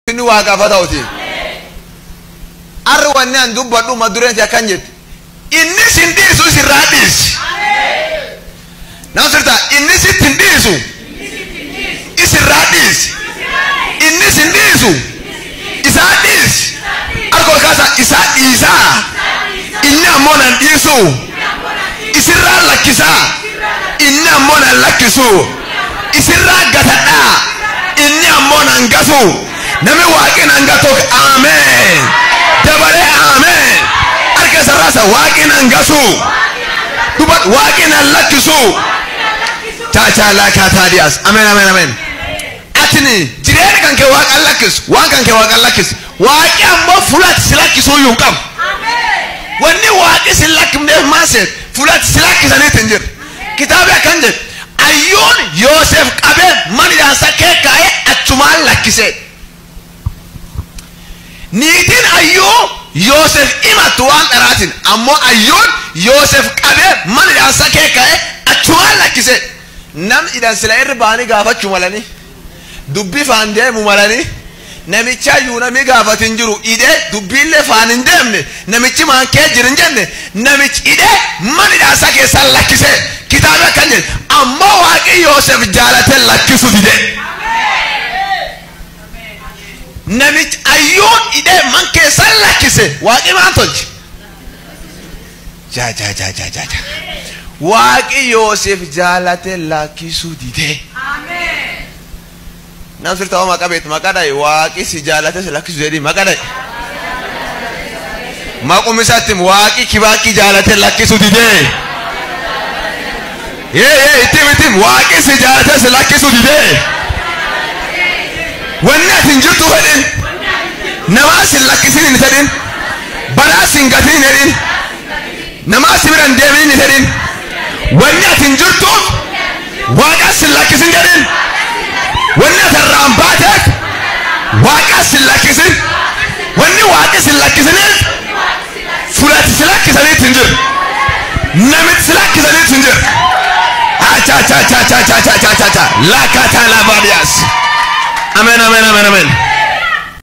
inni waaqa fatawti arwanni an dubbadhu madureen akkan jetti inni sindiisu sirraadhis nama sirta inni sittindiisu isirraadhis inni sindiisu isaadhis arko kasa isa inni ammoo nan dhiisu isirraa lakkisa inni ammoo nan lakkisu isirraa gatadha inni ammoo nan gasu nami waaqi nan gatok amen dabare amen arka sarasa waaqi nan gasu dubat waaqi nan lakkisu chacha lakatadias amen amen amen atini jireen kan ke waaqan lakkis waan kan ke waaqan lakkis waaqi ammoo fulat silakkisu yunkam wanni waaqi silakkimne maset fulat silakkisanii tinjir kitaaba kan jedh ayyuun Yoosef qabe man yaasa keekkaa'e achumaan lakkise niitiin ayyuu Yoosef imatu waan dharaatin ammoo ayyuun Yoosef qabe man yaasa keekkaa'e achumaan lakkise nam idan sila irri baanii gaafachuu malanii dubbi faan deemu malanii namicha ayyuu nami gaafatin jiru idee dubbiillee faan hin deemne namichi maan kee jirin jenne namichi idee man yaasa keessan lakkise kitaaba kan jedhe ammoo waaqi Yoosef jaalate lakkisu dide namichi ayyuun idee man keessan lakkise waaqi maan tolche ja waaqi Yoosef jaalate lakkisu dide nam sirta wa maqabeet maqadai waaqi si jaalate si lakkisu jedhi maqadai maqumisattim waaqi kibaaqi jaalate lakkisu dide itim waaqi si jaalate si lakkisu dide wanni atin jirtu fedhin namaa sin lakkisin hin fedhin baraa sin gatin hin hedhin namaa si biran deemin hin hedhin wanni atin jirtuuf waaqa sin lakkisin jedhin wanni atarraan baateef waaqa sin lakkisin wanni waaqi sin lakkisiniif fulati si lakkisaniit hin jiru namit si lakkisaniit hin jiru cha la kata la badias amen amen amen amen